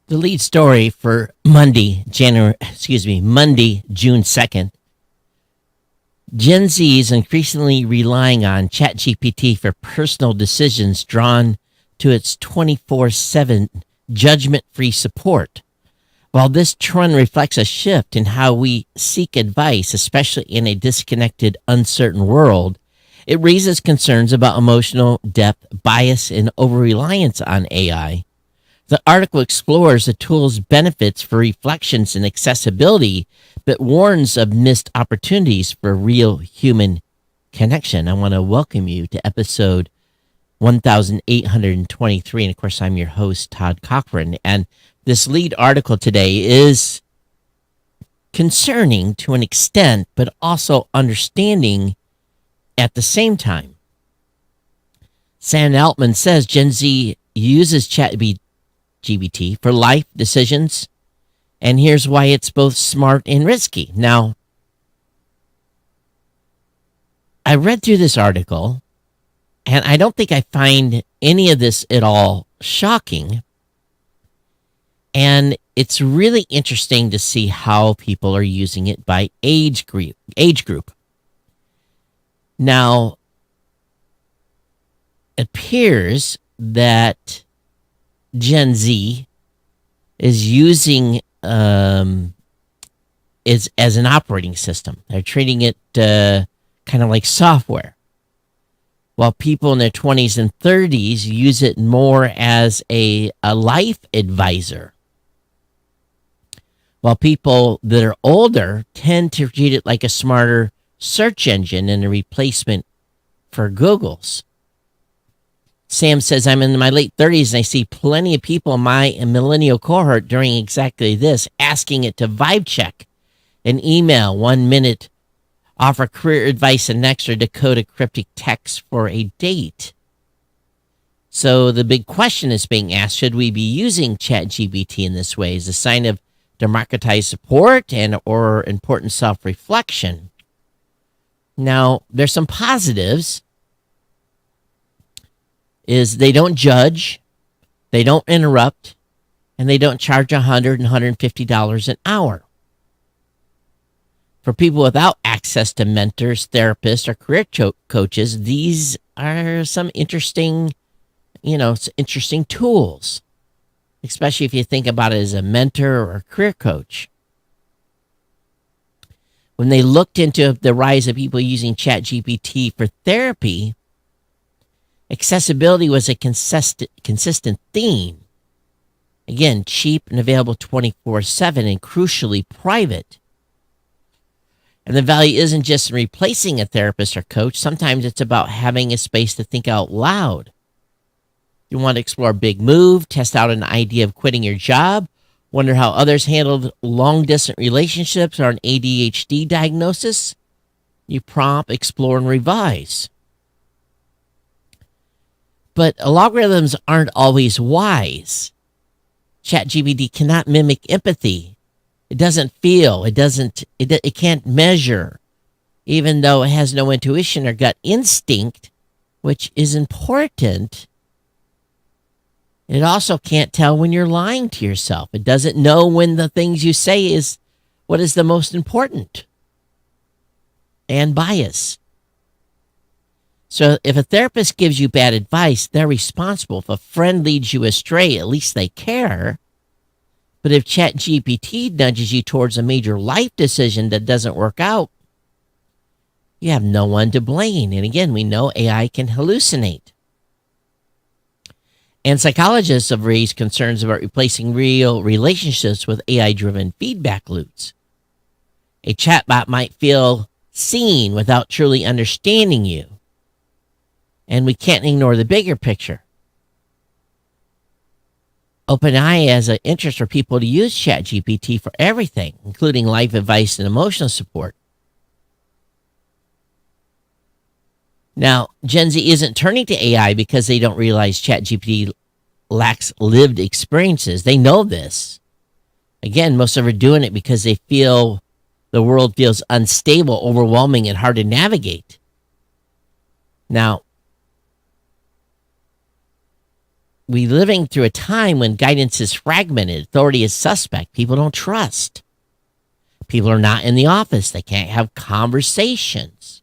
The lead story for Monday, June 2nd. Gen Z is increasingly relying on ChatGPT for personal decisions drawn to its 24/7 judgment-free support. While this trend reflects a shift in how we seek advice, especially in a disconnected, uncertain world, it raises concerns about emotional depth, bias, and over-reliance on AI. The article explores the tool's benefits for reflections and accessibility, but warns of missed opportunities for real human connection. I want to welcome you to episode 1823. And of course, I'm your host, Todd Cochran. And this lead article today is concerning to an extent, but also understanding at the same time. Sam Altman says Gen Z uses ChatGPT for life decisions, and here's why it's both smart and risky. Now, I read through this article, and I don't think I find any of this at all shocking. And it's really interesting to see how people are using it by age group. Now, it appears that Gen Z is using as an operating system. They're treating it kind of like software, while people in their 20s and 30s use it more as a life advisor. While people that are older tend to treat it like a smarter search engine and a replacement for Google's. Sam says, I'm in my late 30s and I see plenty of people in my millennial cohort doing exactly this, asking it to vibe check an email 1 minute, offer career advice and next, or decode a cryptic text for a date. So the big question is being asked, should we be using ChatGPT in this way as a sign of democratized support and or important self-reflection? Now, there's some positives. Is they don't judge, they don't interrupt, and they don't charge $100 and $150 an hour. For people without access to mentors, therapists, or career coaches, these are some interesting tools, especially if you think about it as a mentor or a career coach. When they looked into the rise of people using ChatGPT for therapy, accessibility was a consistent theme. Again, cheap and available 24/7 and crucially private. And the value isn't just in replacing a therapist or coach. Sometimes it's about having a space to think out loud. You want to explore a big move, test out an idea of quitting your job, wonder how others handled long-distance relationships or an ADHD diagnosis? You prompt, explore, and revise. But algorithms aren't always wise. ChatGPT cannot mimic empathy. It doesn't feel. It can't measure, even though it has no intuition or gut instinct, which is important. It also can't tell when you're lying to yourself. It doesn't know when the things you say is what is the most important. And bias. So if a therapist gives you bad advice, they're responsible. If a friend leads you astray, at least they care. But if ChatGPT nudges you towards a major life decision that doesn't work out, you have no one to blame. And again, we know AI can hallucinate. And psychologists have raised concerns about replacing real relationships with AI-driven feedback loops. A chatbot might feel seen without truly understanding you. And we can't ignore the bigger picture. OpenAI has an interest for people to use ChatGPT for everything, including life advice and emotional support. Now, Gen Z isn't turning to AI because they don't realize ChatGPT lacks lived experiences. They know this. Again, most of them are doing it because they feel the world feels unstable, overwhelming, and hard to navigate. Now, we living through a time when guidance is fragmented, authority is suspect, people don't trust. People are not in the office. They can't have conversations.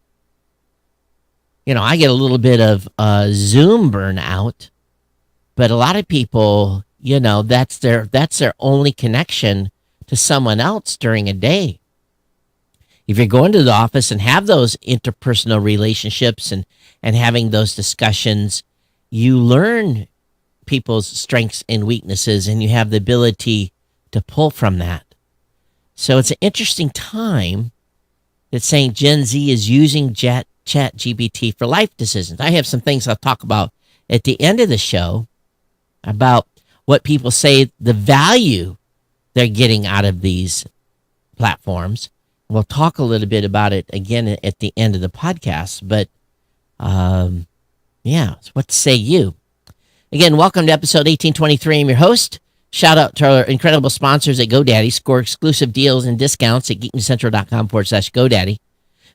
I get a little bit of Zoom burnout, but a lot of people, that's their only connection to someone else during a day. If you're going to the office and have those interpersonal relationships and having those discussions, you learn people's strengths and weaknesses, and you have the ability to pull from that. So it's an interesting time that saying Gen Z is using ChatGPT for life decisions. I have some things I'll talk about at the end of the show about what people say the value they're getting out of these platforms. We'll talk a little bit about it again at the end of the podcast. But what say you? Again, welcome to episode 1823. I'm your host. Shout out to our incredible sponsors at GoDaddy. Score exclusive deals and discounts at geeknewscentral.com/GoDaddy.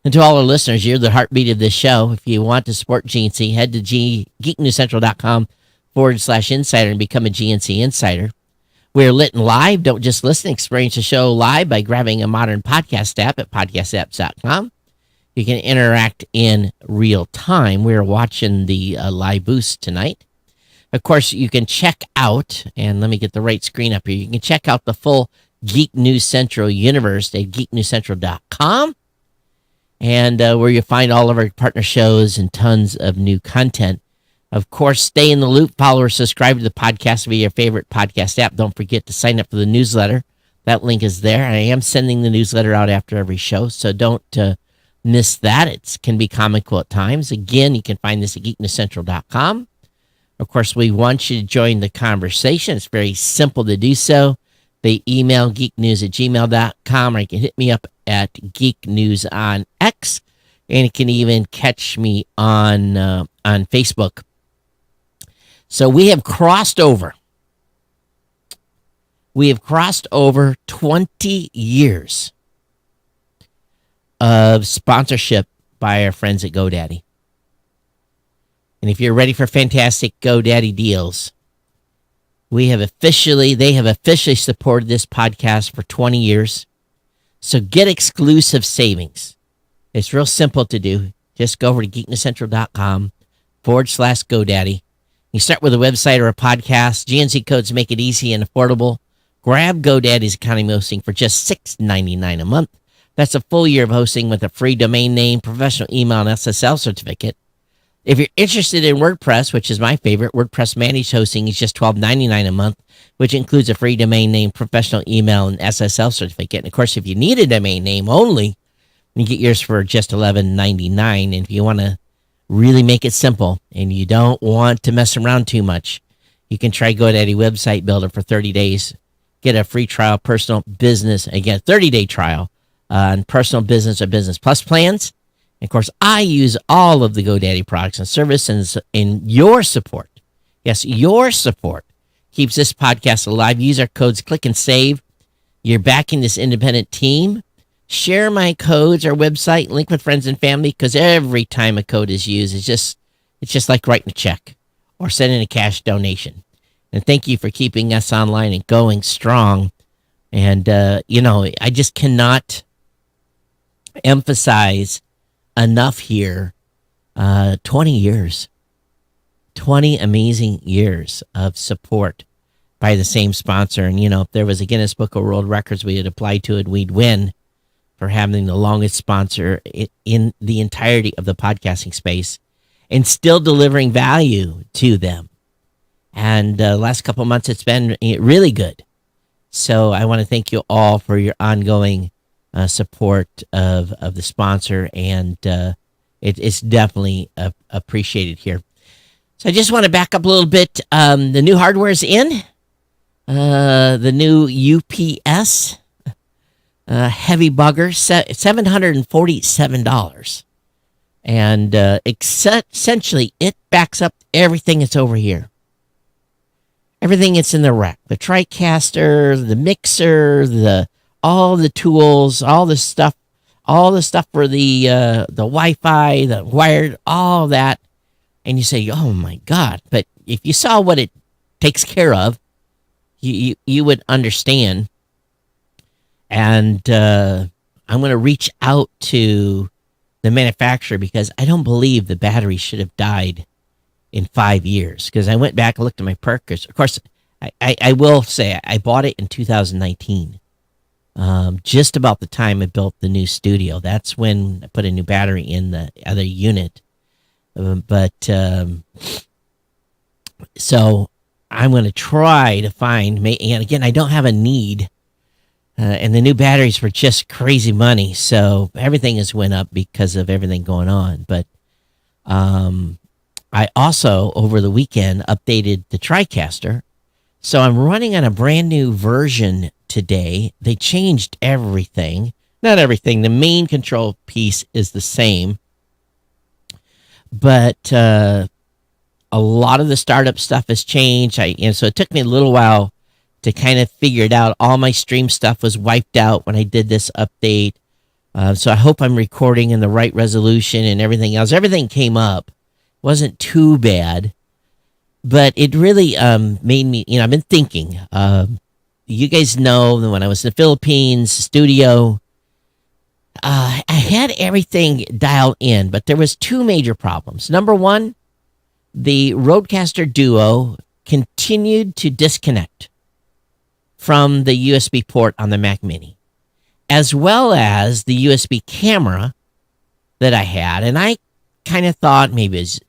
And to all our listeners, you're the heartbeat of this show. If you want to support GNC, head to geeknewscentral.com/insider and become a GNC insider. We're lit and live. Don't just listen. Experience the show live by grabbing a modern podcast app at podcastapps.com. You can interact in real time. We're watching the live boost tonight. Of course, you can check out, and let me get the right screen up here. You can check out the full Geek News Central universe at geeknewscentral.com, and where you find all of our partner shows and tons of new content. Of course, stay in the loop. Follow or subscribe to the podcast via your favorite podcast app. Don't forget to sign up for the newsletter. That link is there. I am sending the newsletter out after every show, so don't miss that. It can be comical at times. Again, you can find this at geeknewscentral.com. Of course, we want you to join the conversation. It's very simple to do so. They email geeknews@gmail.com, or you can hit me up at Geek News on X, and you can even catch me on Facebook. So we have crossed over 20 years of sponsorship by our friends at GoDaddy. And if you're ready for fantastic GoDaddy deals, they have officially supported this podcast for 20 years. So get exclusive savings. It's real simple to do. Just go over to geeknewscentral.com/GoDaddy. You start with a website or a podcast. GNC codes make it easy and affordable. Grab GoDaddy's accounting hosting for just $6.99 a month. That's a full year of hosting with a free domain name, professional email, and SSL certificate. If you're interested in WordPress, which is my favorite, WordPress managed hosting is just $12.99 a month, which includes a free domain name, professional email, and SSL certificate. And of course, if you need a domain name only, you get yours for just $11.99. And if you want to really make it simple and you don't want to mess around too much, you can try GoDaddy Website Builder for 30 days. Get a free trial, personal, business, again, 30-day trial on personal, business, or business plus plans. And of course, I use all of the GoDaddy products and services, and your support, yes, your support keeps this podcast alive. Use our codes, click and save. You're backing this independent team. Share my codes, our website, link with friends and family, because every time a code is used, it's just like writing a check or sending a cash donation. And thank you for keeping us online and going strong. And, I just cannot emphasize enough here. 20 years, 20 amazing years of support by the same sponsor. And, if there was a Guinness Book of World Records we had applied to it, we'd win for having the longest sponsor in the entirety of the podcasting space and still delivering value to them. And the last couple of months, it's been really good. So I want to thank you all for your ongoing support of the sponsor, and it's definitely appreciated here. So I just want to back up a little bit. The new hardware is in. The new UPS heavy bugger, $747. And essentially, it backs up everything that's over here. Everything that's in the rack. The TriCaster, the mixer, all the tools, all the stuff for the Wi-Fi, the wired, all that. And you say, oh my God. But if you saw what it takes care of, you would understand. And I'm going to reach out to the manufacturer because I don't believe the battery should have died in 5 years. Because I went back and looked at my perkers. Of course, I will say I bought it in 2019, just about the time I built the new studio. That's when I put a new battery in the other unit. So I'm going to try to find, and again, I don't have a need. And the new batteries were just crazy money. So everything has went up because of everything going on. But I also, over the weekend, updated the TriCaster. So I'm running on a brand new version today. They changed everything. Not everything. The main control piece is the same. But a lot of the startup stuff has changed. So it took me a little while to kind of figure it out. All my stream stuff was wiped out when I did this update. So I hope I'm recording in the right resolution and everything else. Everything came up. Wasn't too bad. But it really made me, I've been thinking. You guys know that when I was in the Philippines, studio, I had everything dialed in, but there was two major problems. Number one, the Rodecaster Duo continued to disconnect from the USB port on the Mac Mini, as well as the USB camera that I had. And I kind of thought maybe it was,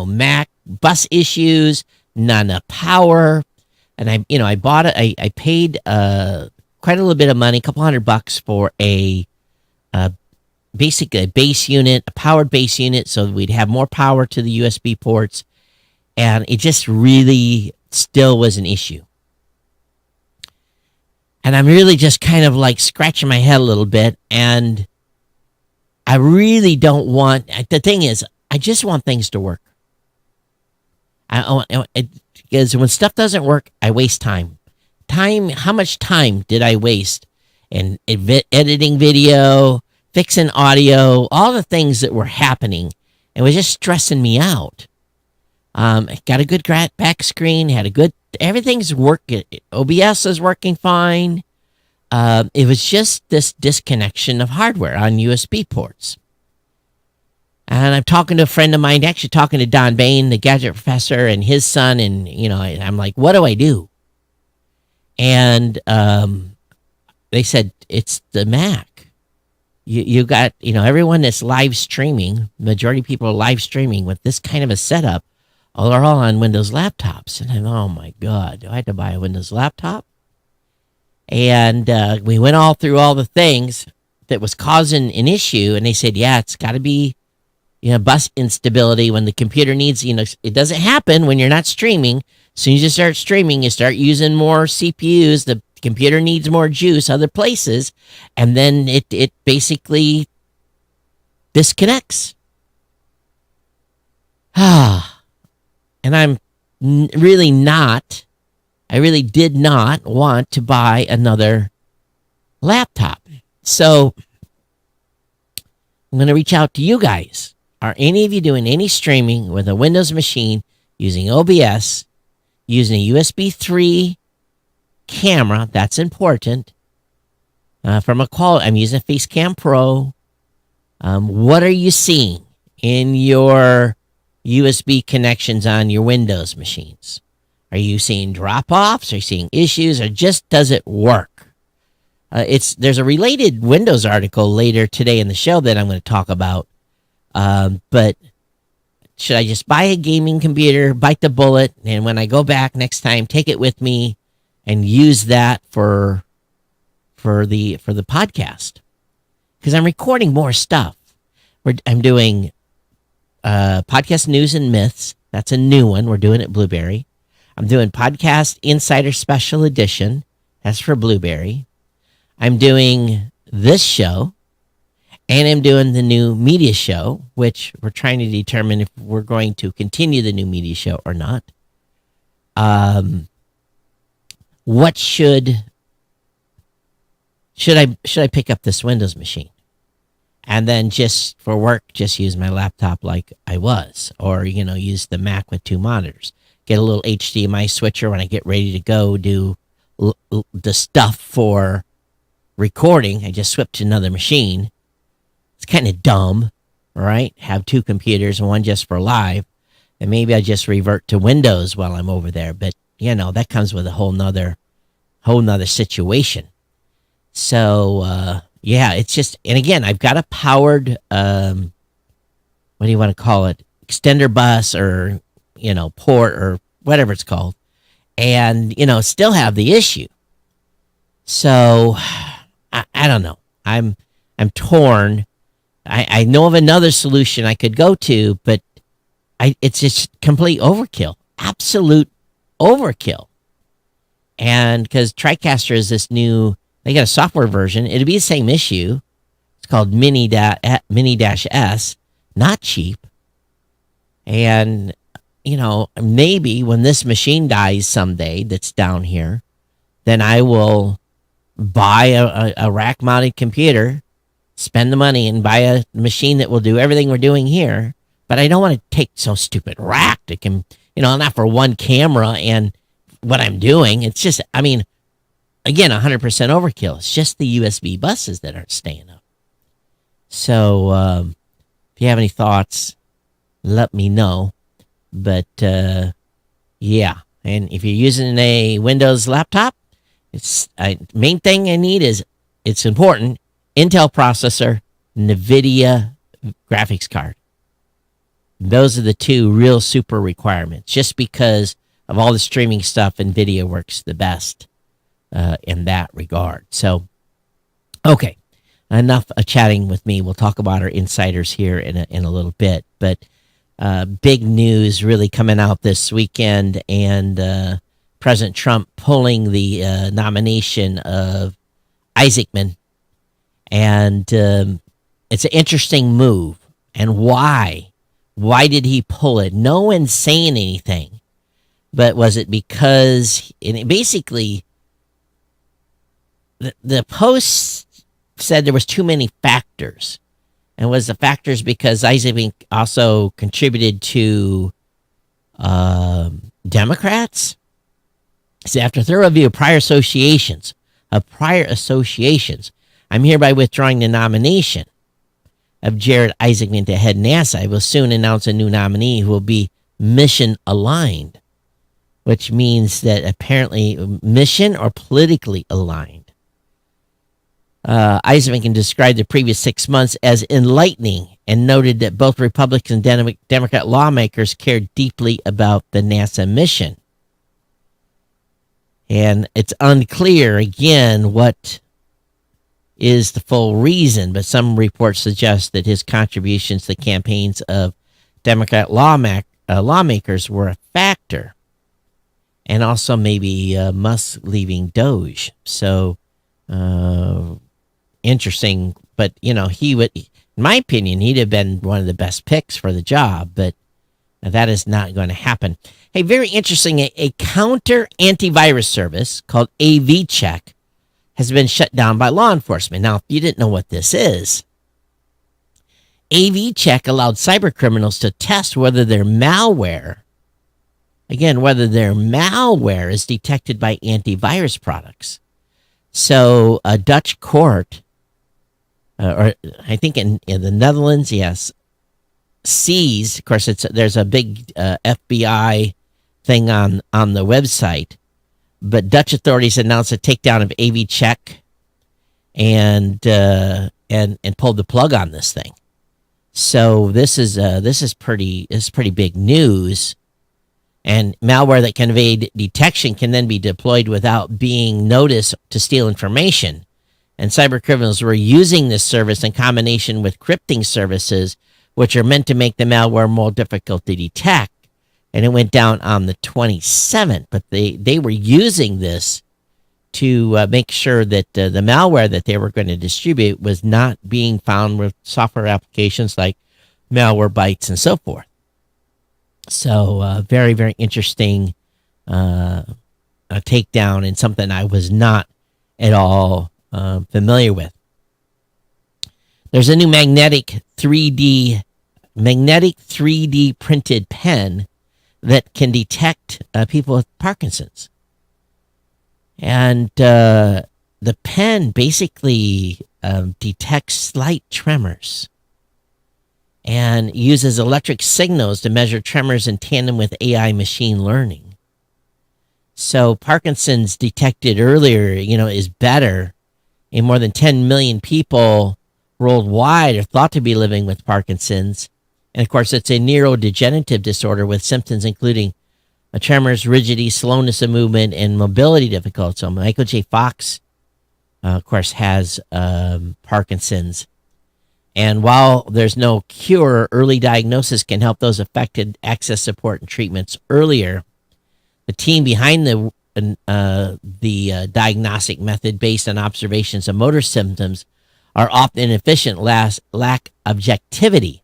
Mac bus issues, not enough power. And I bought it. I paid quite a little bit of money, a couple $100 for basically a base unit, a powered base unit, so we'd have more power to the USB ports. And it just really still was an issue. And I'm really just kind of like scratching my head a little bit. And I really don't want, the thing is, I just want things to work. Because when stuff doesn't work, I waste time. How much time did I waste in editing video, fixing audio, all the things that were happening? It was just stressing me out. Got a good back screen, everything's working. OBS is working fine. It was just this disconnection of hardware on USB ports. And I'm talking to a friend of mine, actually talking to Don Bain, the gadget professor, and his son, and, I'm like, what do I do? And they said, it's the Mac. You got, everyone that's live streaming, majority of people are live streaming with this kind of a setup. They're all on Windows laptops. And I'm, oh my God, do I have to buy a Windows laptop? And we went all through all the things that was causing an issue. And they said, yeah, it's got to be, bus instability when the computer needs, it doesn't happen when you're not streaming. As soon as you start streaming, you start using more CPUs. The computer needs more juice other places. And then it basically disconnects. And I really did not want to buy another laptop. So I'm going to reach out to you guys. Are any of you doing any streaming with a Windows machine using OBS, using a USB 3 camera? That's important. From a quality, I'm using Facecam Pro. What are you seeing in your USB connections on your Windows machines? Are you seeing drop-offs? Are you seeing issues? Or just does it work? There's a related Windows article later today in the show that I'm going to talk about. But should I just buy a gaming computer, bite the bullet, and when I go back next time, take it with me and use that for the podcast? Because I'm recording more stuff. I'm doing podcast news and myths. That's a new one. We're doing it Blueberry. I'm doing Podcast Insider Special Edition. That's for Blueberry. I'm doing this show. And I'm doing the new media show, which we're trying to determine if we're going to continue the new media show or not. What should I pick up this Windows machine? And then just for work, just use my laptop like I was, or, use the Mac with two monitors. get a little HDMI switcher when I get ready to go do the stuff for recording. I just switch to another machine. It's kind of dumb, right? Have two computers, one just for live, and maybe I just revert to Windows while I'm over there. But that comes with a whole nother situation. So yeah, it's just, and again, I've got a powered what do you want to call it, extender bus, or port, or whatever it's called, and still have the issue. So I don't know. I'm torn. I know of another solution I could go to, but it's just complete overkill, absolute overkill. And because TriCaster is this new, they got a software version. It'll be the same issue. It's called Mini-S, not cheap. And maybe when this machine dies someday, that's down here, then I will buy a rack-mounted computer, spend the money, and buy a machine that will do everything we're doing here. But I don't want to take some stupid rack that can, not for one camera and what I'm doing. It's just, again, 100% overkill. It's just the USB buses that aren't staying up. So if you have any thoughts, let me know. But yeah, and if you're using a Windows laptop, main thing I need is, it's important, Intel processor, NVIDIA graphics card. Those are the two real super requirements, just because of all the streaming stuff. NVIDIA works the best in that regard. So, okay, enough chatting with me. We'll talk about our insiders here in a little bit. But big news really coming out this weekend, and President Trump pulling the nomination of Isaacman. And it's an interesting move. And why? Why did he pull it? No one's saying anything. But was it because, and it basically, the Post said there was too many factors. And was the factors because Isaacman also contributed to Democrats? So after thorough review of prior associations, I'm hereby withdrawing the nomination of Jared Isaacman to head NASA. I will soon announce a new nominee who will be mission aligned, which means that apparently mission or politically aligned. Isaacman described the previous 6 months as enlightening and noted that both Republican and Democrat lawmakers cared deeply about the NASA mission. And it's unclear, again, what is the full reason, but some reports suggest that his contributions to the campaigns of Democrat lawmakers were a factor. And also maybe Musk leaving Doge. So, interesting. But, he would, in my opinion, he'd have been one of the best picks for the job, but that is not going to happen. Hey, very interesting. A counter antivirus service called AV Check has been shut down by law enforcement. Now, if you didn't know what this is, AV Check allowed cyber criminals to test whether their malware is detected by antivirus products. So a Dutch court, or I think in the Netherlands, yes, seized, of course, there's a big FBI thing on the website, but Dutch authorities announced a takedown of AV Check and pulled the plug on this thing. So this is pretty big news. And malware that can evade detection can then be deployed without being noticed to steal information. And cyber criminals were using this service in combination with crypting services, which are meant to make the malware more difficult to detect. And it went down on the 27th. But they were using this to make sure that the malware that they were going to distribute was not being found with software applications like Malwarebytes and so forth. So very, very interesting takedown, and something I was not at all familiar with. There's a new magnetic 3D printed pen that can detect people with Parkinson's. And the pen basically detects slight tremors and uses electric signals to measure tremors in tandem with AI machine learning. So Parkinson's detected earlier, is better. And more than 10 million people worldwide are thought to be living with Parkinson's. And of course, it's a neurodegenerative disorder with symptoms including tremors, rigidity, slowness of movement, and mobility difficulties. So Michael J. Fox, of course, has Parkinson's. And while there's no cure, early diagnosis can help those affected access support and treatments earlier. The team behind the diagnostic method based on observations of motor symptoms are often inefficient, lack objectivity,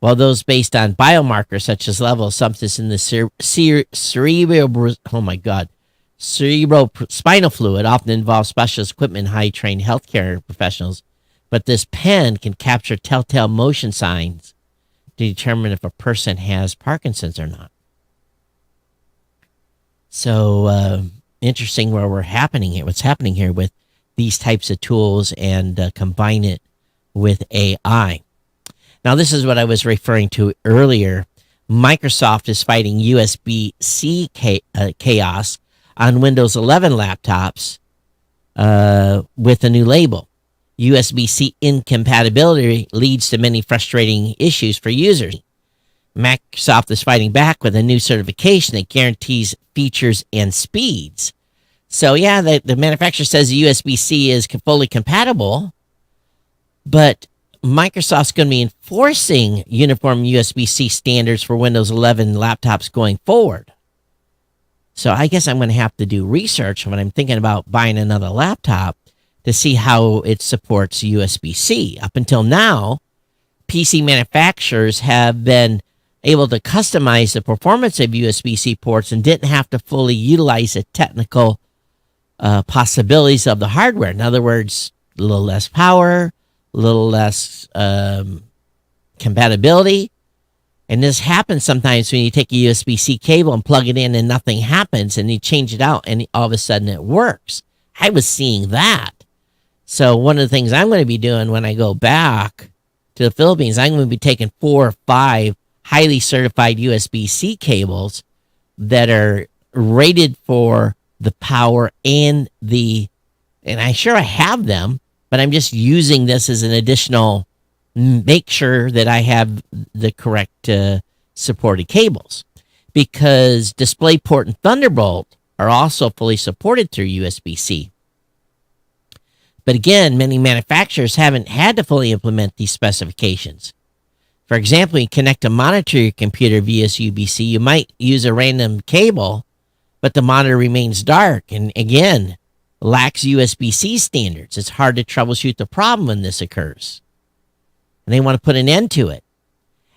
while those based on biomarkers such as level of substance in the cerebrospinal fluid often involve specialist equipment and high-trained healthcare professionals. But this pen can capture telltale motion signs to determine if a person has Parkinson's or not. So interesting what's happening here with these types of tools and combine it with AI. Now, this is what I was referring to earlier. Microsoft is fighting USB-C chaos on Windows 11 laptops with a new label. USB-C incompatibility leads to many frustrating issues for users. Microsoft is fighting back with a new certification that guarantees features and speeds. So, yeah, the manufacturer says the USB-C is fully compatible, but Microsoft's going to be enforcing uniform USB-C standards for Windows 11 laptops going forward. So I guess I'm going to have to do research when I'm thinking about buying another laptop to see how it supports USB-C. Up until now, PC manufacturers have been able to customize the performance of USB-C ports and didn't have to fully utilize the technical possibilities of the hardware. In other words, a little less power, a little less compatibility. And this happens sometimes when you take a USB-C cable and plug it in and nothing happens, and you change it out and all of a sudden it works. I was seeing that. So one of the things I'm going to be doing when I go back to the Philippines, I'm going to be taking 4 or 5 highly certified USB-C cables that are rated for the power and I'm sure I have them, but I'm just using this as an additional, make sure that I have the correct supported cables, because DisplayPort and Thunderbolt are also fully supported through USB-C. But again, many manufacturers haven't had to fully implement these specifications. For example, you connect a monitor to your computer via USB-C. You might use a random cable, but the monitor remains dark and, again, lacks USB-C standards. It's hard to troubleshoot the problem when this occurs. And they want to put an end to it.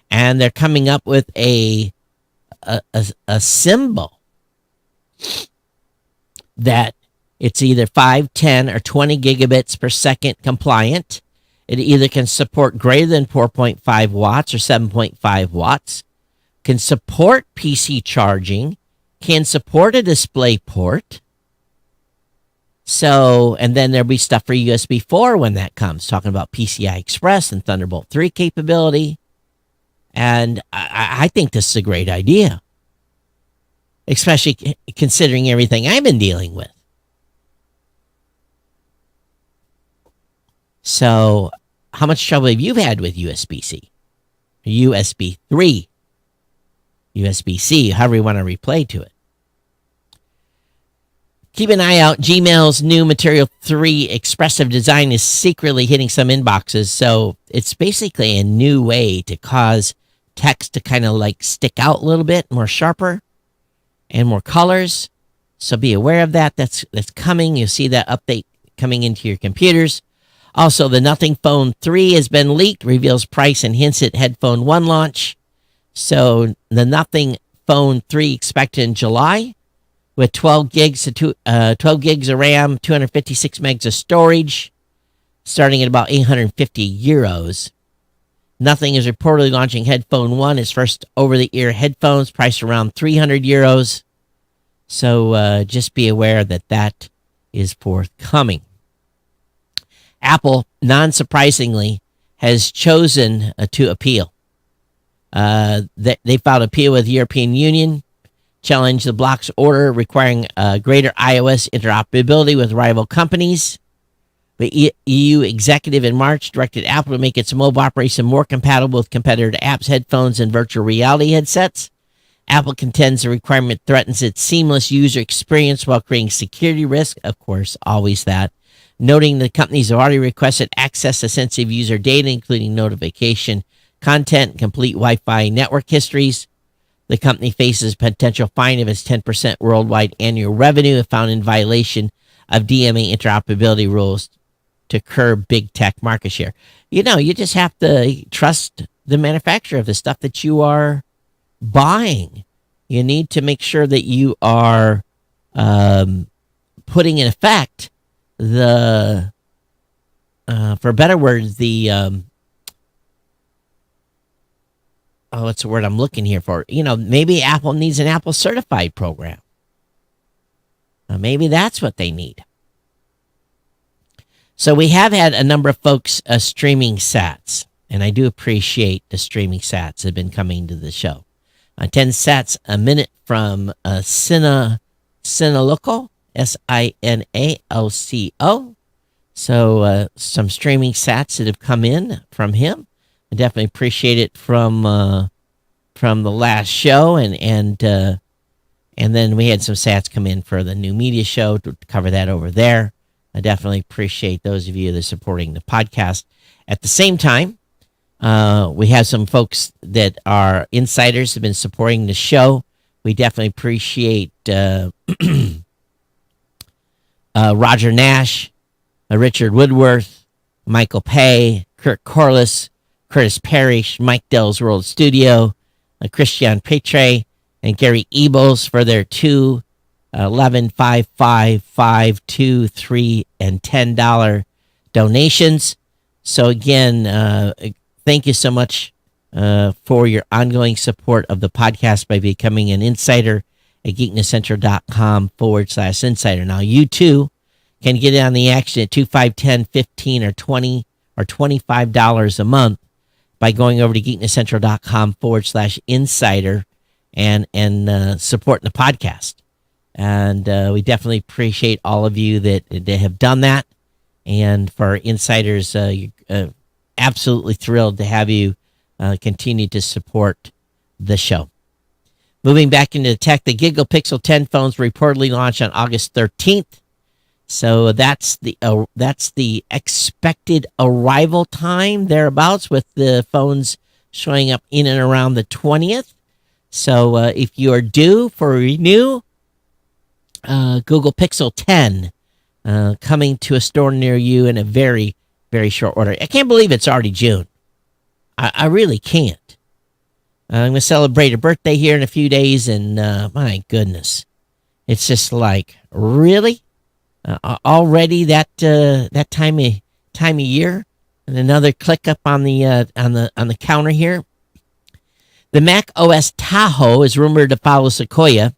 And they're coming up with a symbol that it's either 5, 10, or 20 gigabits per second compliant. It either can support greater than 4.5 watts or 7.5 watts, can support PC charging, can support a display port. So, and then there'll be stuff for USB 4 when that comes, talking about PCI Express and Thunderbolt 3 capability. And I think this is a great idea, especially considering everything I've been dealing with. So, how much trouble have you had with USB-C? USB 3, USB-C, however you want to replay to it. Keep an eye out. Gmail's new Material 3 expressive design is secretly hitting some inboxes. So it's basically a new way to cause text to kind of like stick out a little bit, more sharper and more colors. So be aware of that. That's coming. You'll see that update coming into your computers. Also, the Nothing Phone 3 has been leaked, reveals price and hints at Headphone 1 launch. So the Nothing Phone 3 expected in July with 12 gigs of RAM, 256 megs of storage, starting at about 850 euros. Nothing is reportedly launching Headphone 1, its first over-the-ear headphones, priced around 300 euros. So just be aware that that is forthcoming. Apple, non-surprisingly, has chosen to appeal. They filed appeal with the European Union, challenged the bloc's order requiring greater iOS interoperability with rival companies. The EU executive in March directed Apple to make its mobile operation more compatible with competitor apps, headphones, and virtual reality headsets. Apple contends the requirement threatens its seamless user experience while creating security risk. Of course, always that. Noting the companies have already requested access to sensitive user data, including notification, content, and complete Wi-Fi network histories. The company faces potential fine of its 10% worldwide annual revenue if found in violation of DMA interoperability rules to curb big tech market share. You know, you just have to trust the manufacturer of the stuff that you are buying. You need to make sure that you are putting in effect the, for better words, the, what's the word I'm looking here for? You know, maybe Apple needs an Apple certified program. Maybe that's what they need. So we have had a number of folks streaming sats, and I do appreciate the streaming sats that have been coming to the show. 10 sats a minute from Sinaloco, Sinalco. So some streaming sats that have come in from him. I definitely appreciate it from the last show, and then we had some sats come in for the new media show to cover that over there. I definitely appreciate those of you that are supporting the podcast. At the same time, we have some folks that are insiders have been supporting the show. We definitely appreciate Roger Nash, Richard Woodworth, Michael Pay, Kirk Corliss, Curtis Parrish, Mike Dell's World Studio, Christian Petre, and Gary Ebels for their $2, $11, $5, $5, $5, $2, $3, and $10 donations. So again, thank you so much for your ongoing support of the podcast by becoming an insider at geeknesscentral.com/insider. Now, you too can get in on the action at $2, $5, $10, $15, or $20 or $25 a month by going over to geeknesscentral.com/insider and supporting the podcast. And we definitely appreciate all of you that have done that. And for our insiders, absolutely thrilled to have you continue to support the show. Moving back into tech, the Google Pixel 10 phones reportedly launched on August 13th. So that's the expected arrival time thereabouts, with the phones showing up in and around the 20th. So if you are due for a renew, Google Pixel 10 coming to a store near you in a very, very short order. I can't believe it's already June. I really can't. I'm going to celebrate a birthday here in a few days, and my goodness, it's just like, really? Already that time of year? And another click up on the counter here. The Mac OS Tahoe is rumored to follow Sequoia,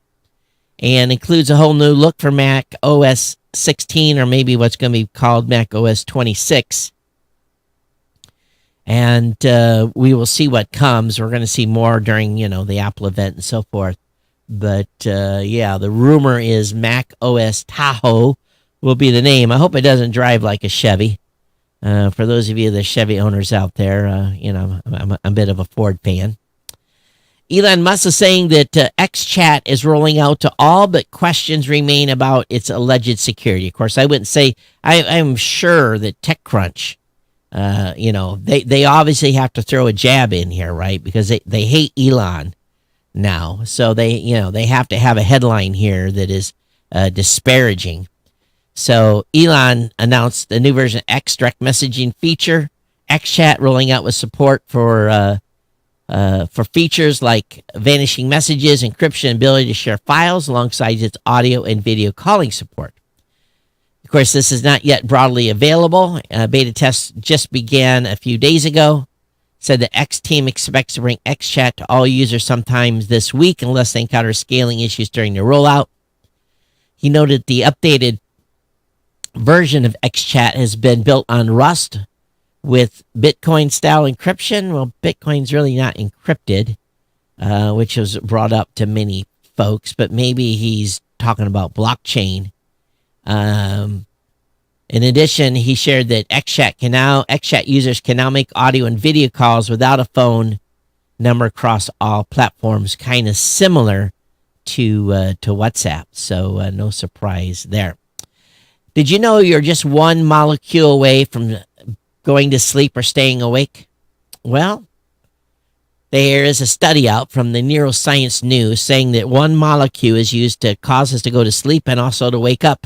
and includes a whole new look for Mac OS 16, or maybe what's going to be called Mac OS 26. And we will see what comes. We're going to see more during, the Apple event and so forth. But the rumor is Mac OS Tahoe will be the name. I hope it doesn't drive like a Chevy. For those of you the Chevy owners out there, I'm a bit of a Ford fan. Elon Musk is saying that XChat is rolling out to all, but questions remain about its alleged security. Of course, I wouldn't say, I'm sure that TechCrunch, they obviously have to throw a jab in here, right? Because they hate Elon now. So they have to have a headline here that is disparaging. So Elon announced a new version of X direct messaging feature, XChat rolling out with support for features like vanishing messages, encryption, and ability to share files alongside its audio and video calling support. Of course, this is not yet broadly available. Beta tests just began a few days ago. said the X team expects to bring XChat to all users sometime this week unless they encounter scaling issues during the rollout. He noted the updated version of XChat has been built on Rust with Bitcoin-style encryption. Well, Bitcoin's really not encrypted, which was brought up to many folks, but maybe he's talking about blockchain. In addition, he shared that XChat users can now make audio and video calls without a phone number across all platforms, kind of similar to WhatsApp. So no surprise there. Did you know you're just one molecule away from going to sleep or staying awake? Well, there is a study out from the Neuroscience News saying that one molecule is used to cause us to go to sleep and also to wake up.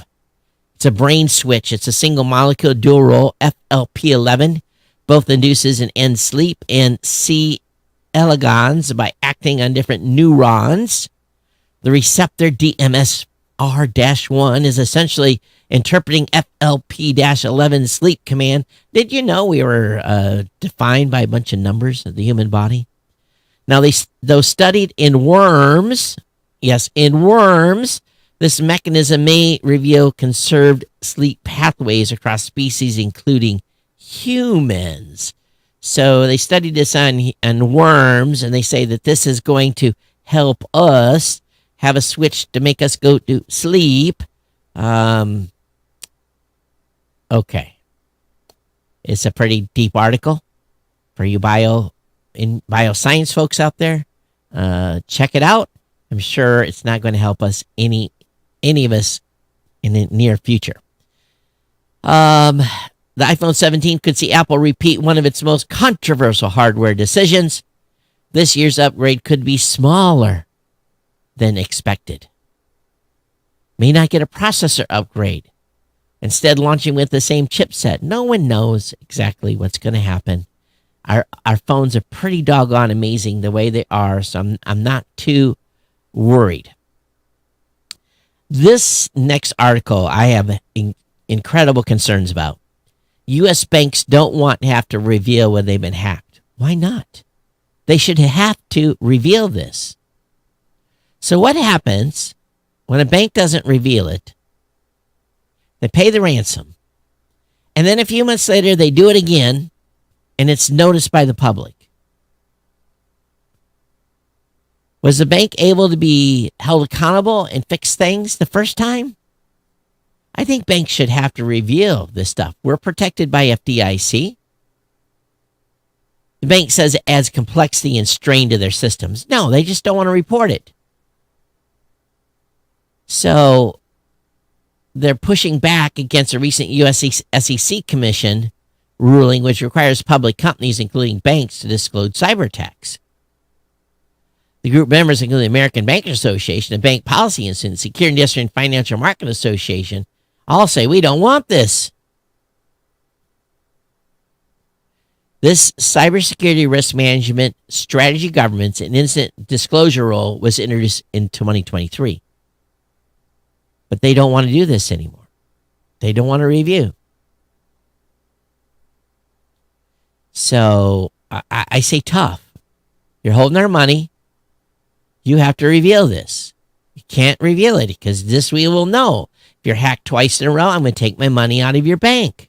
It's a brain switch. It's a single molecule dual role, FLP11. Both induces and ends sleep, and C. elegans by acting on different neurons. The receptor DMSR-1 is essentially interpreting FLP-11 sleep command. Did you know we were defined by a bunch of numbers of the human body? Now, those studied in worms, yes, in worms, this mechanism may reveal conserved sleep pathways across species, including humans. So they studied this on worms, and they say that this is going to help us have a switch to make us go to sleep. Okay. It's a pretty deep article for you bioscience folks out there. Check it out. I'm sure it's not going to help us any of us in the near future. The iPhone 17 could see Apple repeat one of its most controversial hardware decisions. This year's upgrade could be smaller than expected. May not get a processor upgrade. Instead, launching with the same chipset. No one knows exactly what's going to happen. Our phones are pretty doggone amazing the way they are, so I'm not too worried. This next article I have incredible concerns about. U.S. banks don't want to have to reveal when they've been hacked. Why not? They should have to reveal this. So what happens when a bank doesn't reveal it? They pay the ransom. And then a few months later, they do it again, and it's noticed by the public. Was the bank able to be held accountable and fix things the first time? I think banks should have to reveal this stuff. We're protected by FDIC. The bank says it adds complexity and strain to their systems. No, they just don't want to report it. So they're pushing back against a recent U.S. SEC Commission ruling, which requires public companies, including banks, to disclose cyber attacks. The group members include the American Bankers Association, the Bank Policy Institute, Security Industry and Financial Market Association, all say we don't want this. This cybersecurity risk management strategy governance and incident disclosure role was introduced in 2023. But they don't want to do this anymore. They don't want to review. So I say tough. You're holding our money. You have to reveal this. You can't reveal it because this we will know. If you're hacked twice in a row, I'm going to take my money out of your bank.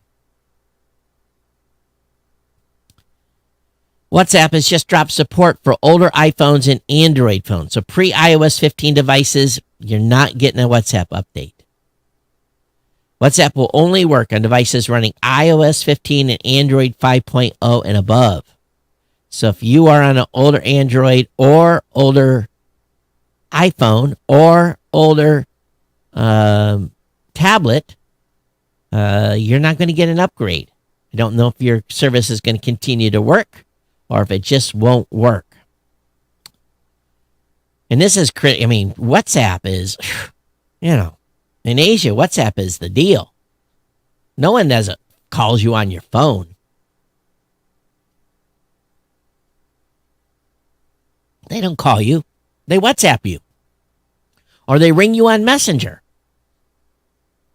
WhatsApp has just dropped support for older iPhones and Android phones. So pre-iOS 15 devices, you're not getting a WhatsApp update. WhatsApp will only work on devices running iOS 15 and Android 5.0 and above. So if you are on an older Android or older iPhone or older tablet, you're not going to get an upgrade. I don't know if your service is going to continue to work or if it just won't work. And this is WhatsApp is, in Asia, WhatsApp is the deal. No one calls you on your phone. They don't call you. They WhatsApp you. Or they ring you on Messenger.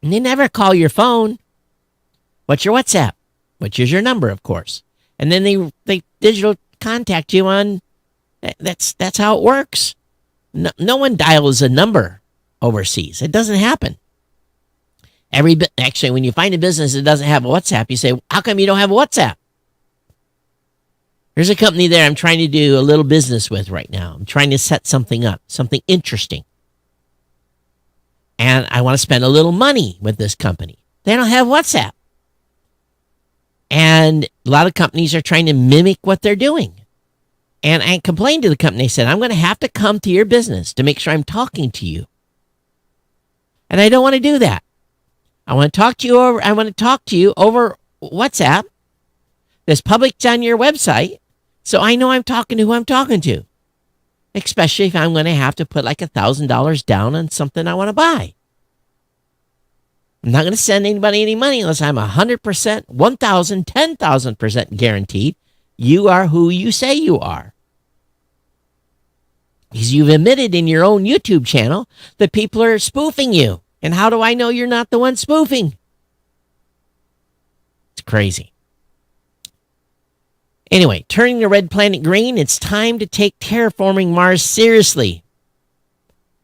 And they never call your phone. What's your WhatsApp? Which is your number, of course. And then they digital contact you on. That's how it works. No one dials a number overseas. It doesn't happen. Actually, when you find a business that doesn't have a WhatsApp, you say, how come you don't have a WhatsApp? There's a company there I'm trying to do a little business with right now. I'm trying to set something up, something interesting. And I want to spend a little money with this company. They don't have WhatsApp. And a lot of companies are trying to mimic what they're doing. And I complained to the company. I said, I'm going to have to come to your business to make sure I'm talking to you. And I don't want to do that. I want to talk to you over WhatsApp. That's published on your website. So I know I'm talking to who I'm talking to. Especially if I'm going to have to put like $1,000 down on something I want to buy. I'm not going to send anybody any money unless I'm 100%, 1,000, 10,000% guaranteed you are who you say you are. Because you've admitted in your own YouTube channel that people are spoofing you. And how do I know you're not the one spoofing? It's crazy. Anyway, turning the red planet green, it's time to take terraforming Mars seriously.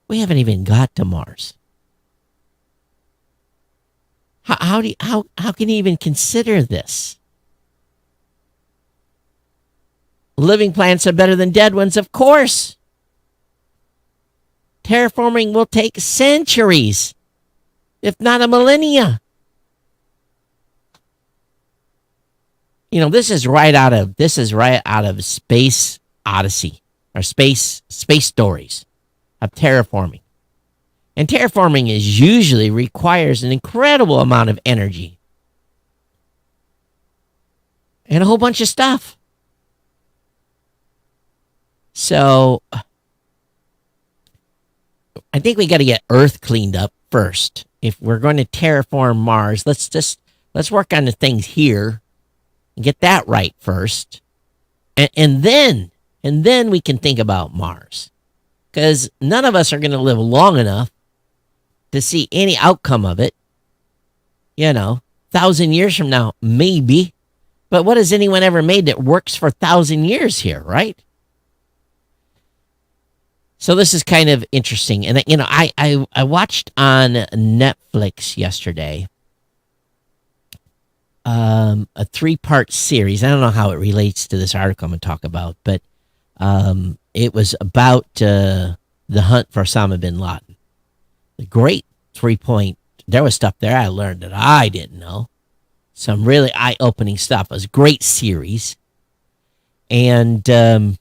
We haven't even got to Mars. How can you even consider this? Living plants are better than dead ones, of course. Terraforming will take centuries, if not a millennia. You know, this is right out of Space Odyssey or space stories of terraforming. And terraforming usually requires an incredible amount of energy and a whole bunch of stuff. So I think we got to get Earth cleaned up first. If we're going to terraform Mars, let's work on the things here. Get that right first. And then we can think about Mars. Because none of us are going to live long enough to see any outcome of it. 1,000 years from now, maybe. But what has anyone ever made that works for 1,000 years here, right? So this is kind of interesting. And, I watched on Netflix yesterday a 3-part series. I don't know how it relates to this article I'm going to talk about, but it was about the hunt for Osama bin Laden. A great 3-point. There was stuff there I learned that I didn't know. Some really eye-opening stuff. It was a great series. And I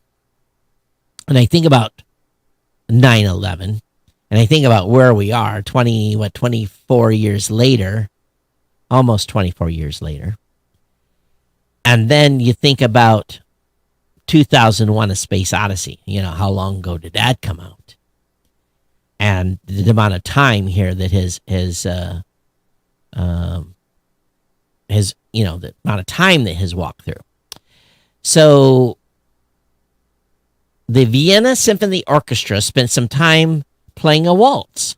think about 9/11, and I think about where we are 24 years later. Almost 24 years later. And then you think about 2001: A Space Odyssey. How long ago did that come out? And the amount of time here that the amount of time that has walked through. So the Vienna Symphony Orchestra spent some time playing a waltz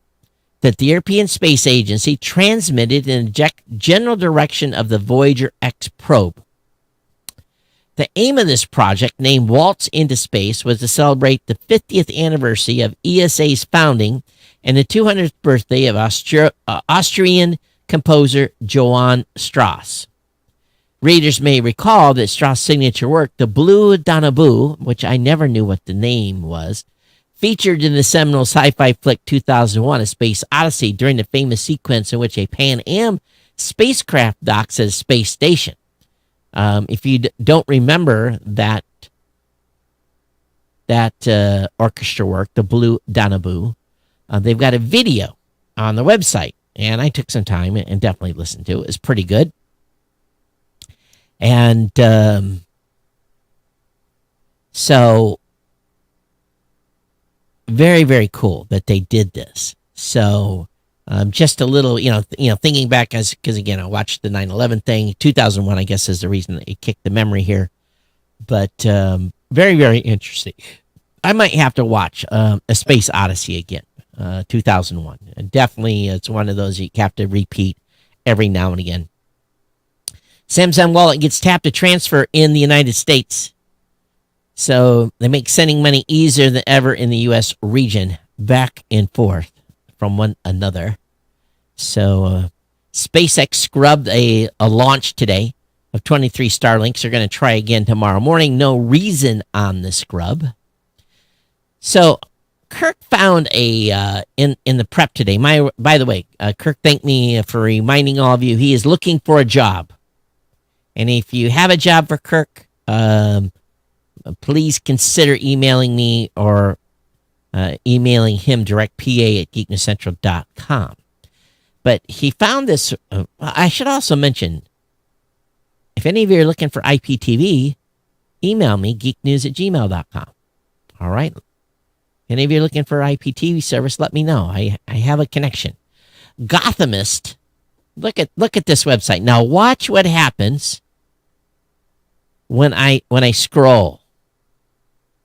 that the European Space Agency transmitted in the general direction of the Voyager X probe. The aim of this project, named Waltz into Space, was to celebrate the 50th anniversary of ESA's founding and the 200th birthday of Austrian composer Johann Strauss. Readers may recall that Strauss' signature work, The Blue Danube, which I never knew what the name was, featured in the seminal sci-fi flick 2001: A Space Odyssey during the famous sequence in which a Pan Am spacecraft docks at a space station. If you don't remember that orchestra work, The Blue Danube, they've got a video on the website, and I took some time and definitely listened to it. It's pretty good. And so very, very cool that they did this. So just a little, thinking back, because again, I watched the 9/11 thing. 2001, I guess, is the reason that it kicked the memory here. But very, very interesting. I might have to watch A Space Odyssey again, 2001. And definitely, it's one of those you have to repeat every now and again. Samsung Wallet gets tapped to transfer in the United States. So they make sending money easier than ever in the U.S. region, back and forth from one another. So SpaceX scrubbed a launch today of 23 Starlinks. They're going to try again tomorrow morning. No reason on the scrub. So Kirk found a in the prep today. By the way, Kirk thanked me for reminding all of you he is looking for a job. And if you have a job for Kirk, please consider emailing me or emailing him direct pa@geeknewscentral.com. But he found this. I should also mention, if any of you are looking for IPTV, email me, geeknews@gmail.com. All right? Any of you are looking for IPTV service, let me know. I have a connection. Gothamist, look at this website. Now watch what happens when I scroll.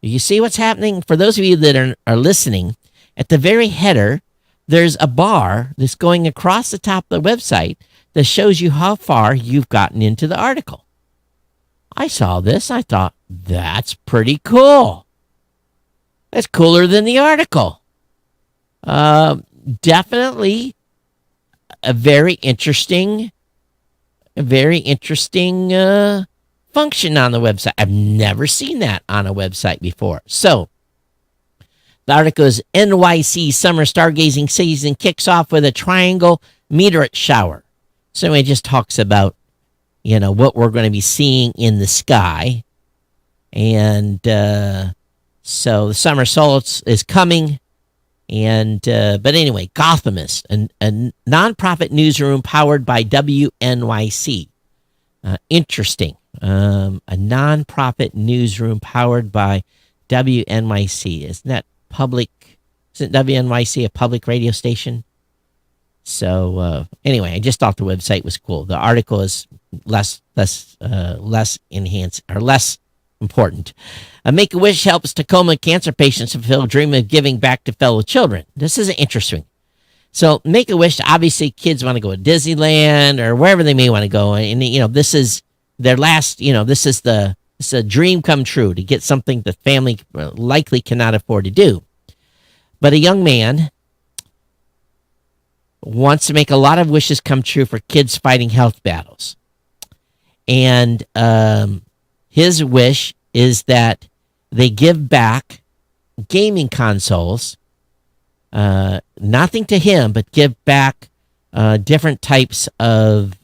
You see what's happening? For those of you that are listening, at the very header, there's a bar that's going across the top of the website that shows you how far you've gotten into the article. I saw this. I thought, that's pretty cool. That's cooler than the article. Definitely a very interesting function on the website. I've never seen that on a website before. So, the article is NYC summer stargazing season kicks off with a triangle meteorite shower. So it just talks about, what we're going to be seeing in the sky. And so the summer solstice is coming. And but anyway, Gothamist, a nonprofit newsroom powered by WNYC. Interesting. A nonprofit newsroom powered by WNYC. Isn't that isn't WNYC a public radio station? So anyway, I just thought the website was cool. The article is less enhanced or less important. Make-A-Wish helps Tacoma cancer patients fulfill a dream of giving back to fellow children. This is interesting. So Make-A-Wish, obviously kids want to go to Disneyland or wherever they may want to go. And, this is their last, it's a dream come true to get something the family likely cannot afford to do. But a young man wants to make a lot of wishes come true for kids fighting health battles. And his wish is that they give back gaming consoles, nothing to him, but give back different types of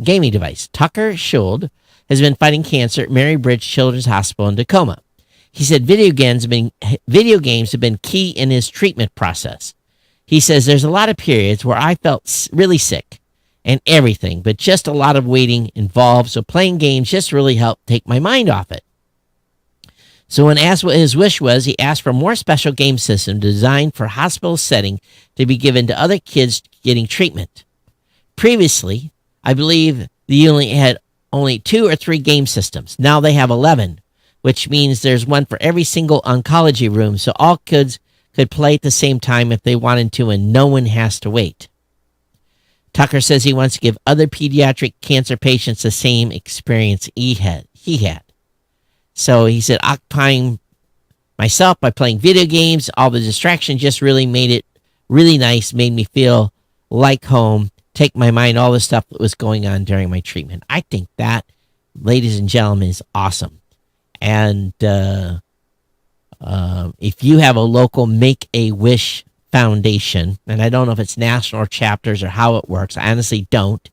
gaming device. Tucker Schuld has been fighting cancer at Mary Bridge Children's Hospital in Tacoma. He said video games have been key in his treatment process. He says, there's a lot of periods where I felt really sick and everything, but just a lot of waiting involved, so playing games just really helped take my mind off it. So when asked what his wish was, he asked for more special game system designed for hospital setting to be given to other kids getting treatment. Previously, I believe the unit had only 2 or 3 game systems. Now they have 11, which means there's one for every single oncology room, so all kids could play at the same time if they wanted to, and no one has to wait. Tucker says he wants to give other pediatric cancer patients the same experience he had. So he said, occupying myself by playing video games, all the distraction just really made it really nice, made me feel like home, take my mind all the stuff that was going on during my treatment. I think that, ladies and gentlemen, is awesome. And if you have a local Make-A-Wish foundation, and I don't know if it's national or chapters or how it works, I honestly don't.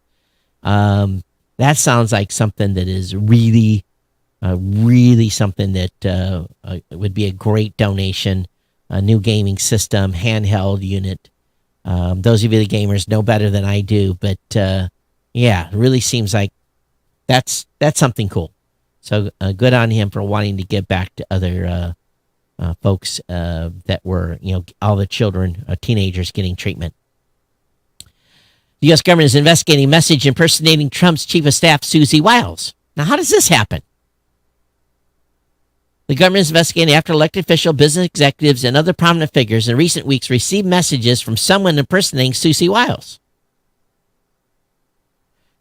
That sounds like something that is really something that would be a great donation. A new gaming system, handheld unit. Those of you the gamers know better than I do, but yeah, it really seems like that's something cool. So good on him for wanting to give back to other folks that were, all the children, teenagers getting treatment. The U.S. government is investigating a message impersonating Trump's chief of staff, Susie Wiles. Now, how does this happen? The government is investigating after elected official, business executives, and other prominent figures in recent weeks received messages from someone impersonating Susie Wiles.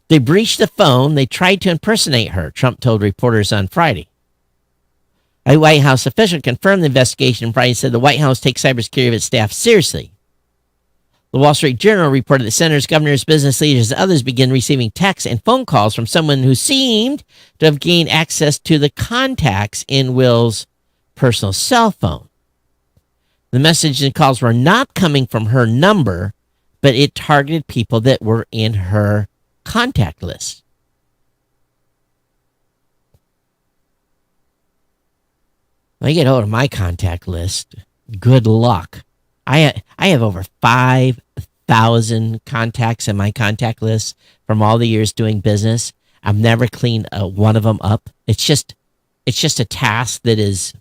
They breached the phone. They tried to impersonate her, Trump told reporters on Friday. A White House official confirmed the investigation Friday and said the White House takes cybersecurity of its staff seriously. The Wall Street Journal reported that senators, governors, business leaders, and others began receiving texts and phone calls from someone who seemed to have gained access to the contacts in Will's personal cell phone. The messages and calls were not coming from her number, but it targeted people that were in her contact list. When I get hold of my contact list, good luck. I have over 5,000 contacts in my contact list from all the years doing business. I've never cleaned one of them up. It's just a task that is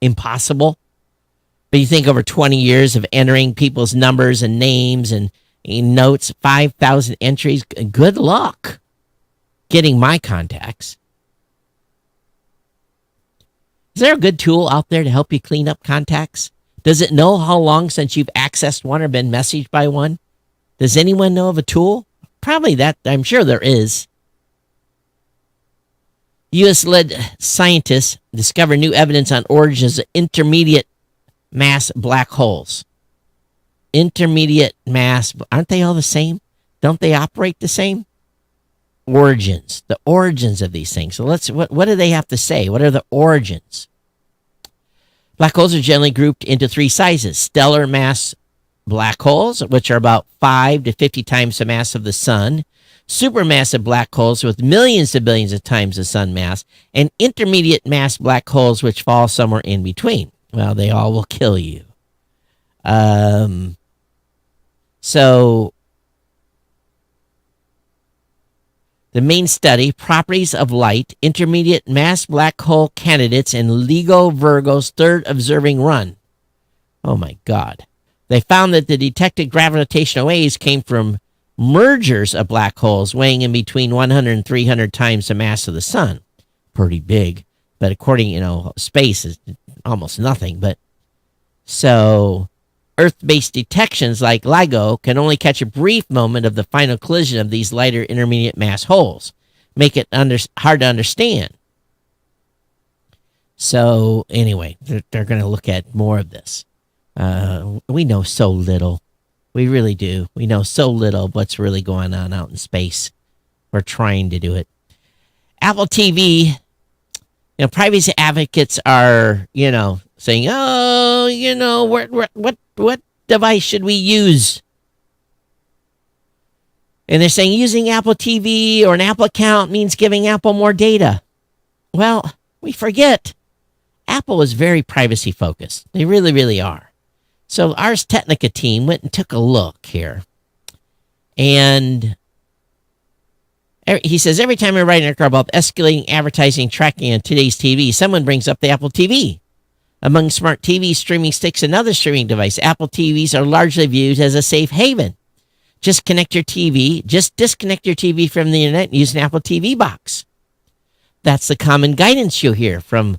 impossible. But you think over 20 years of entering people's numbers and names and notes, 5,000 entries, good luck getting my contacts. Is there a good tool out there to help you clean up contacts? Does it know how long since you've accessed one or been messaged by one? Does anyone know of a tool? Probably that. I'm sure there is. U.S.-led scientists discover new evidence on origins of intermediate mass black holes. Intermediate mass, aren't they all the same? Don't they operate the same? Origins, the origins of these things. So what do they have to say? What are the origins? Black holes are generally grouped into three sizes. Stellar mass black holes, which are about 5 to 50 times the mass of the sun. Supermassive black holes with millions to billions of times the sun mass. And intermediate mass black holes, which fall somewhere in between. Well, they all will kill you. So the main study, Properties of Light, Intermediate Mass Black Hole Candidates in LIGO Virgo's third observing run. Oh my God. They found that the detected gravitational waves came from mergers of black holes weighing in between 100 and 300 times the mass of the sun. Pretty big. But according, space is almost nothing. But so Earth-based detections like LIGO can only catch a brief moment of the final collision of these lighter intermediate mass holes, make it hard to understand. So anyway, they're going to look at more of this. We know so little. We really do. We know so little of what's really going on out in space. We're trying to do it. Apple TV. Privacy advocates are, saying, what device should we use? And they're saying using Apple TV or an Apple account means giving Apple more data. Well, we forget. Apple is very privacy focused. They really, really are. So Ars Technica team went and took a look here. And he says, every time I write an article about escalating advertising tracking on today's TV, someone brings up the Apple TV. Among smart TVs, streaming sticks, and other streaming devices, Apple TVs are largely viewed as a safe haven. Just disconnect your TV from the internet and use an Apple TV box. That's the common guidance you'll hear from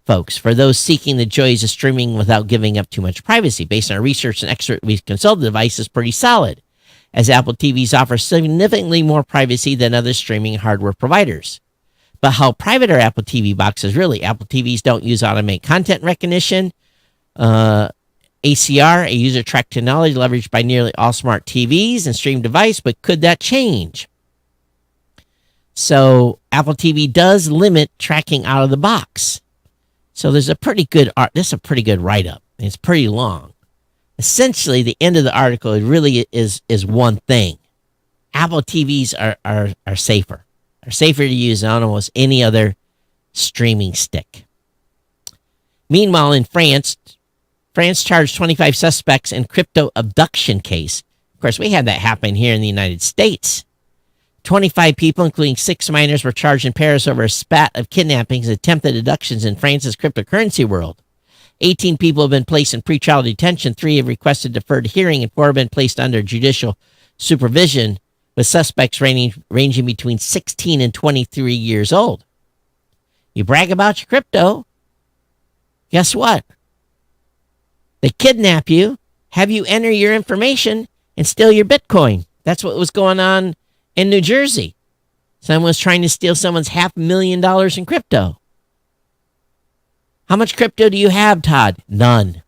folks for those seeking the joys of streaming without giving up too much privacy. Based on our research and expert we've consulted, the device is pretty solid, as Apple TVs offer significantly more privacy than other streaming hardware providers. But how private are Apple TV boxes really? Apple TVs don't use automated content recognition, ACR, a user-tracked technology leveraged by nearly all smart TVs and stream device, but could that change? So Apple TV does limit tracking out of the box. So there's a pretty good this is a pretty good write-up. It's pretty long. Essentially, the end of the article, it really is one thing. Apple TVs are safer. Are safer to use than almost any other streaming stick. Meanwhile, in France charged 25 suspects in crypto abduction case. Of course, we had that happen here in the United States. 25 people, including 6 minors, were charged in Paris over a spat of kidnappings and attempted abductions in France's cryptocurrency world. 18 people have been placed in pretrial detention. 3 have requested deferred hearing, and 4 have been placed under judicial supervision, with suspects ranging between 16 and 23 years old. You brag about your crypto. Guess what? They kidnap you, have you enter your information, and steal your Bitcoin. That's what was going on in New Jersey. Someone was trying to steal someone's $500,000 in crypto. How much crypto do you have, Todd? None.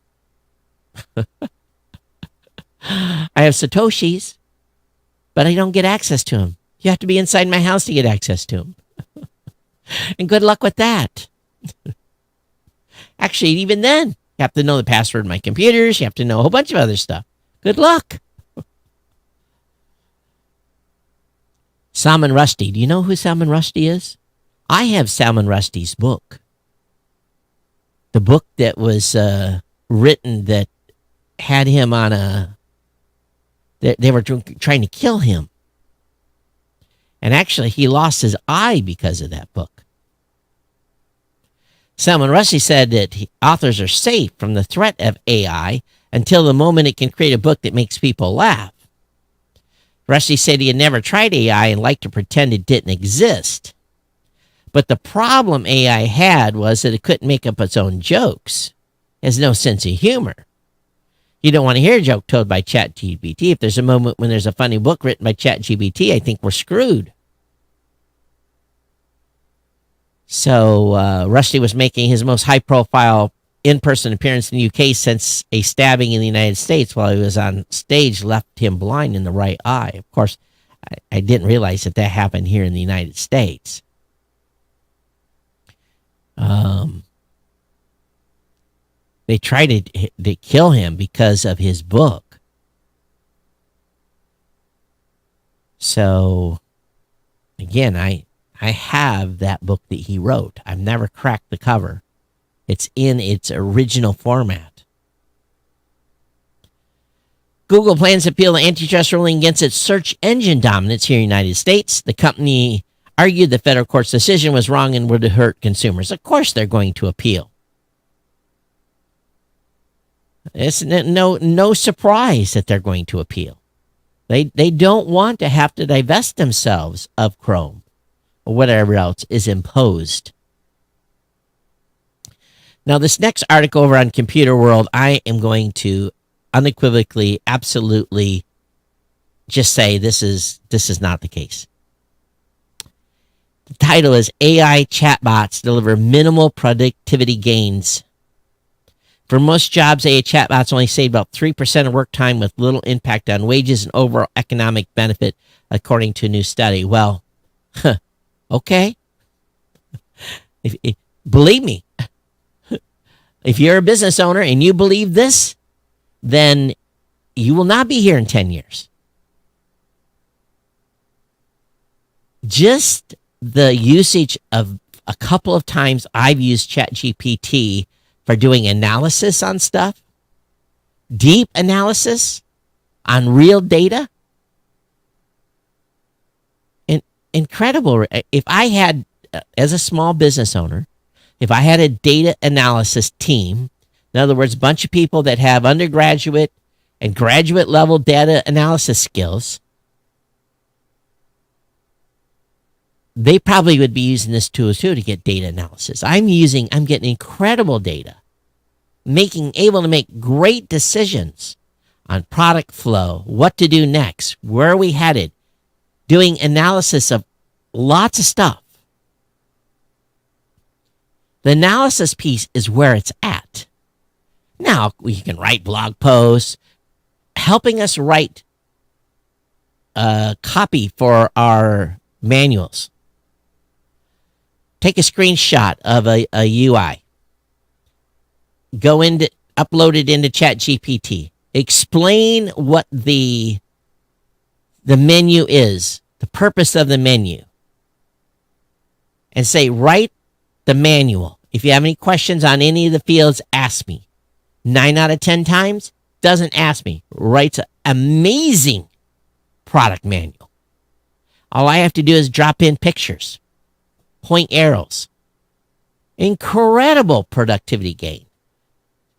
I have Satoshis, but I don't get access to them. You have to be inside my house to get access to them. And good luck with that. Actually, even then, you have to know the password to my computers. You have to know a whole bunch of other stuff. Good luck. Salman Rushdie. Do you know who Salman Rushdie is? I have Salman Rushdie's book. The book that was written that had him on a... They were trying to kill him. And actually, he lost his eye because of that book. Salman Rushdie said that authors are safe from the threat of AI until the moment it can create a book that makes people laugh. Rushdie said he had never tried AI and liked to pretend it didn't exist. But the problem AI had was that it couldn't make up its own jokes. It has no sense of humor. You don't want to hear a joke told by ChatGPT. If there's a moment when there's a funny book written by ChatGPT, I think we're screwed. So Rushdie was making his most high-profile in-person appearance in the UK since a stabbing in the United States while he was on stage left him blind in the right eye. Of course, I didn't realize that happened here in the United States. They tried to kill him because of his book. So, again, I have that book that he wrote. I've never cracked the cover. It's in its original format. Google plans to appeal the antitrust ruling against its search engine dominance here in the United States. The company argued the federal court's decision was wrong and would hurt consumers. Of course they're going to appeal. It's no surprise that they're going to appeal. They don't want to have to divest themselves of Chrome or whatever else is imposed. Now, this next article over on Computer World, I am going to unequivocally, absolutely just say this is not the case. The title is AI Chatbots Deliver Minimal Productivity Gains. For most jobs, AI chatbots only save about 3% of work time with little impact on wages and overall economic benefit, according to a new study. Well, okay. Believe me, if you're a business owner and you believe this, then you will not be here in 10 years. Just the usage of a couple of times I've used ChatGPT for doing analysis on stuff, deep analysis on real data. And incredible. If I had, as a small business owner, if I had a data analysis team, in other words, a bunch of people that have undergraduate and graduate level data analysis skills, they probably would be using this tool too to get data analysis. I'm getting incredible data, able to make great decisions on product flow, what to do next, where are we headed, doing analysis of lots of stuff. The analysis piece is where it's at. Now, we can write blog posts, helping us write copy for our manuals. Take a screenshot of a UI. Upload it into ChatGPT. Explain what the menu is, the purpose of the menu. And say, write the manual. If you have any questions on any of the fields, ask me. 9 out of 10 times, doesn't ask me. Writes an amazing product manual. All I have to do is drop in pictures, point arrows. Incredible productivity gain.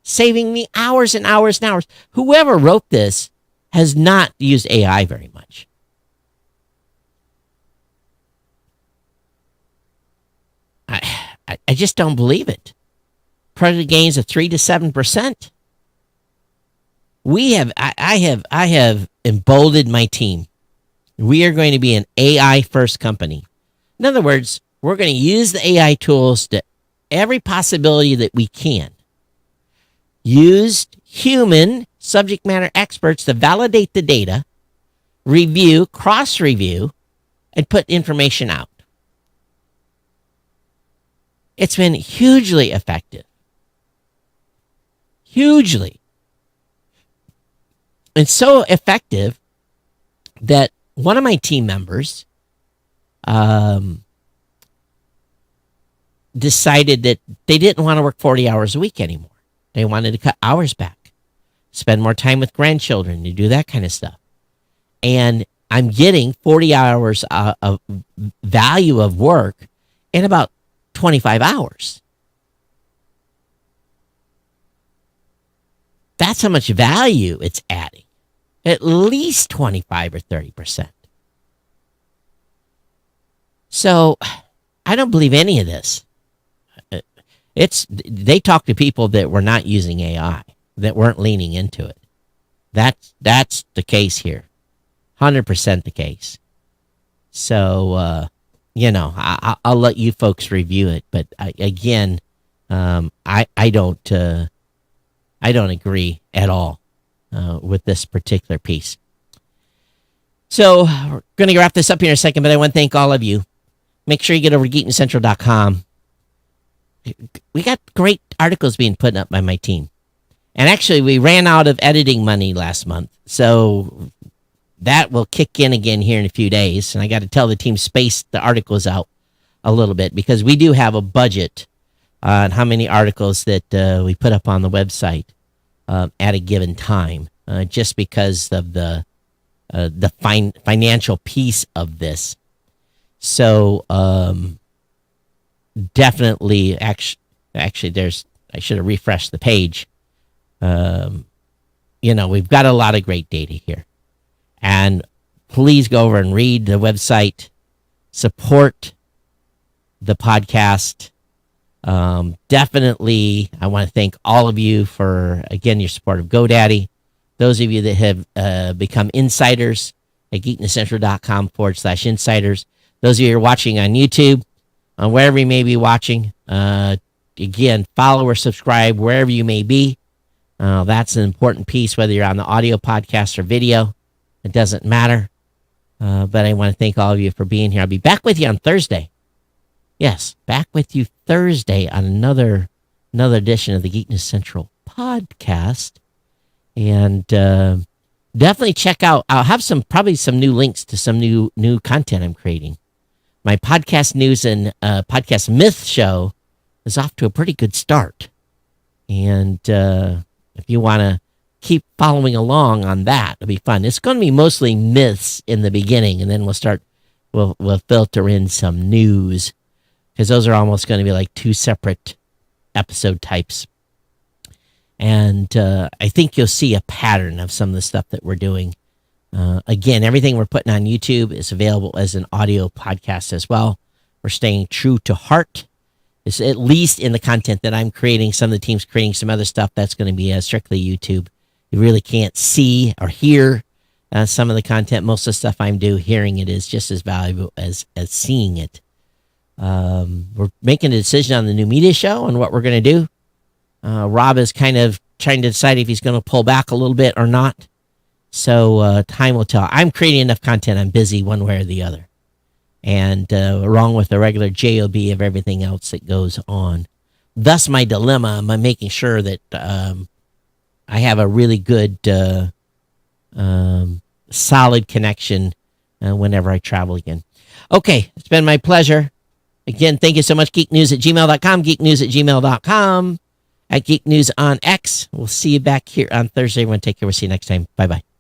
Saving me hours and hours and hours. Whoever wrote this has not used AI very much. I just don't believe it. Productivity gains of 3 to 7%. I have emboldened my team. We are going to be an AI first company. In other words, we're going to use the AI tools to every possibility that we can. Used human subject matter experts to validate the data, review, cross-review, and put information out. It's been hugely effective. Hugely. And so effective that one of my team members decided that they didn't want to work 40 hours a week anymore. They wanted to cut hours back, spend more time with grandchildren, to do that kind of stuff. And I'm getting 40 hours of value of work in about 25 hours. That's how much value it's adding. At least 25 or 30%. So I don't believe any of this. They talk to people that were not using AI, that weren't leaning into it. That's the case here. 100% the case. So, I'll let you folks review it. But I don't agree at all with this particular piece. So we're going to wrap this up here in a second, but I want to thank all of you. Make sure you get over to geeknewscentral.com. We got great articles being put up by my team. And actually, we ran out of editing money last month. So that will kick in again here in a few days. And I got to tell the team space the articles out a little bit, because we do have a budget on how many articles that we put up on the website at a given time, just because of the financial piece of this. So definitely, actually, I should have refreshed the page. We've got a lot of great data here. And please go over and read the website, support the podcast. Definitely, I want to thank all of you for, again, your support of GoDaddy. Those of you that have become insiders at geeknewscentral.com/insiders. Those of you who are watching on YouTube, wherever you may be watching, again, follow or subscribe wherever you may be. That's an important piece, whether you're on the audio podcast or video. It doesn't matter. But I want to thank all of you for being here. I'll be back with you on Thursday. Yes, back with you Thursday on another edition of the Geek News Central podcast. And definitely check out. I'll have probably some new links to some new content I'm creating. My podcast news and podcast myth show is off to a pretty good start. And if you want to keep following along on that, it'll be fun. It's going to be mostly myths in the beginning, and then we'll filter in some news, because those are almost going to be like two separate episode types. And I think you'll see a pattern of some of the stuff that we're doing. Again, everything we're putting on YouTube is available as an audio podcast as well. We're staying true to heart. It's at least in the content that I'm creating. Some of the team's creating some other stuff that's going to be strictly YouTube. You really can't see or hear some of the content. Most of the stuff I'm doing, hearing it is just as valuable as seeing it. We're making a decision on the new media show and what we're going to do. Rob is kind of trying to decide if he's going to pull back a little bit or not. So time will tell. I'm creating enough content. I'm busy one way or the other. And along with the regular JOB of everything else that goes on. Thus my dilemma. I'm making sure that I have a really good, solid connection whenever I travel again. Okay, it's been my pleasure. Again, thank you so much. geeknews@gmail.com, geeknews@gmail.com, at Geek News on X. We'll see you back here on Thursday. Everyone take care. We'll see you next time. Bye-bye.